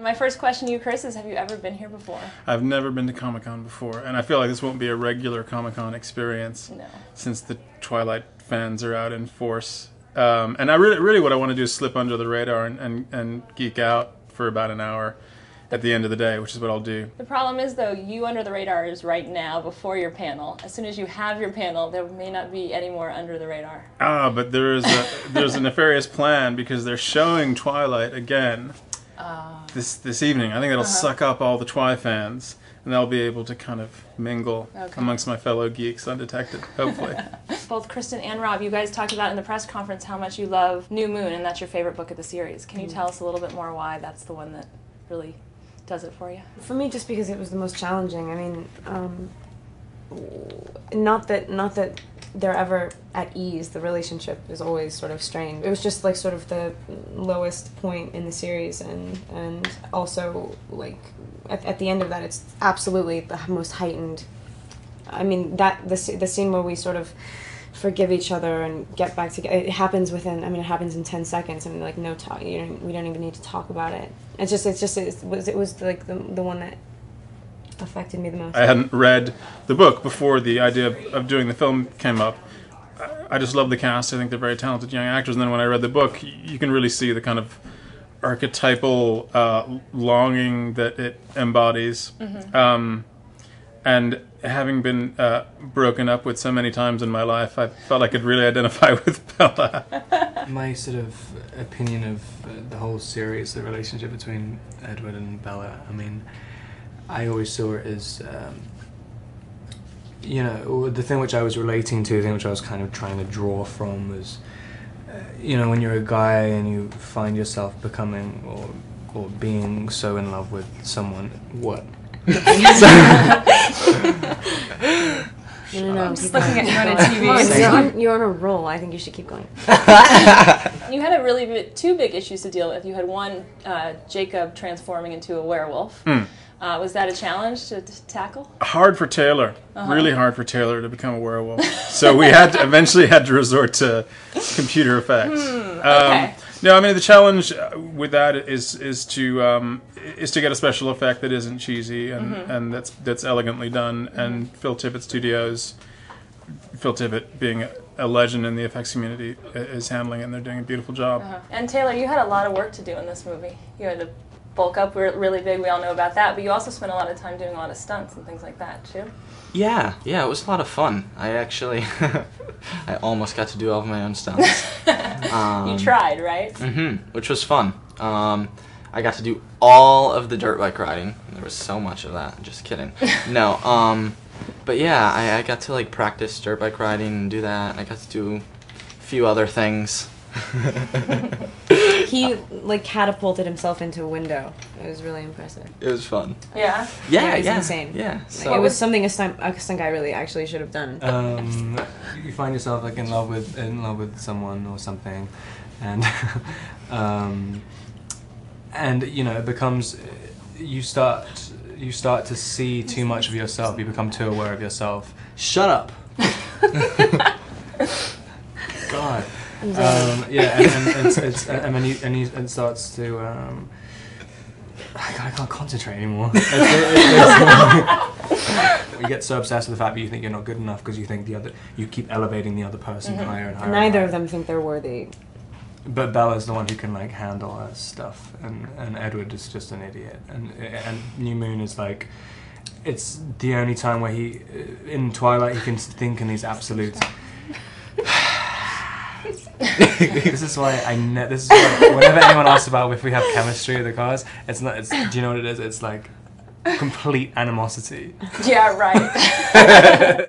My first question to you, Chris, is have you ever been here before? I've never been to Comic-Con before, and I feel like this won't be a regular Comic-Con experience. No. Since the Twilight fans are out in force. And I really what I want to do is slip under the radar and geek out for about an hour at the end of the day, which is what I'll do. The problem is, though, you under the radar is right now before your panel. As soon as you have your panel, there may not be any more under the radar. But there's a nefarious plan because they're showing Twilight again this evening. I think that'll suck up all the Twi fans, and they'll be able to kind of mingle amongst my fellow geeks undetected, hopefully. Both Kristen and Rob, you guys talked about in the press conference how much you love New Moon, and that's your favorite book of the series. Can you tell us a little bit more why that's the one that really does it for you? For me, just because it was the most challenging. I mean, not that they're ever at ease. The relationship is always sort of strained. It was just like sort of the lowest point in the series, and also like at the end of that, it's absolutely the most heightened. I mean, the scene where we sort of forgive each other and get back together. It happens within. I mean, it happens in 10 seconds, and like no talk. We don't even need to talk about it. It was like the one that affected me the most. I hadn't read the book before the idea of doing the film came up. I just love the cast. I think they're very talented young actors. And then when I read the book, you can really see the kind of archetypal longing that it embodies. And having been broken up with so many times in my life, I felt I could really identify with Bella. My sort of opinion of the whole series, the relationship between Edward and Bella, I mean, I always saw it as, you know, the thing which I was relating to, the thing which I was kind of trying to draw from was, you know, when you're a guy and you find yourself becoming or being so in love with someone, what? No, I'm just looking at you on a TV. You're on a roll. I think you should keep going. You had two big issues to deal with. You had one, Jacob transforming into a werewolf. Was that a challenge to tackle? Hard for Taylor. Really hard for Taylor to become a werewolf. So we eventually had to resort to computer effects. Okay. No, I mean the challenge with that is to get a special effect that isn't cheesy and that's elegantly done. And Phil Tippett Studios, Phil Tippett being a legend in the effects community, is handling it, and they're doing a beautiful job. And Taylor, you had a lot of work to do in this movie. You had to bulk up really big. We all know about that. But you also spent a lot of time doing a lot of stunts and things like that too. Yeah, it was a lot of fun. I actually, I almost got to do all of my own stunts. You tried, right? Which was fun. I got to do all of the dirt bike riding. There was so much of that. Just kidding. No, but yeah, I got to like practice dirt bike riding and do that. I got to do a few other things. He like catapulted himself into a window. It was really impressive. It was fun. Yeah. Yeah, it was insane. Yeah. So it was something a stunt guy really actually should have done. You find yourself like in love with someone or something, and and you know it becomes you start to see too much of yourself. You become too aware of yourself. Shut up. God. Yeah, and then he starts to. I can't concentrate anymore. You get so obsessed with the fact that you think you're not good enough because you think you keep elevating the other person higher and higher. Neither of them think they're worthy. But Bella's the one who can like handle her stuff, and Edward is just an idiot. And New Moon is like, it's the only time where in Twilight he can think in these absolutes. This is why whenever anyone asks about if we have chemistry with the cars, do you know what it is? It's like complete animosity. Yeah, right.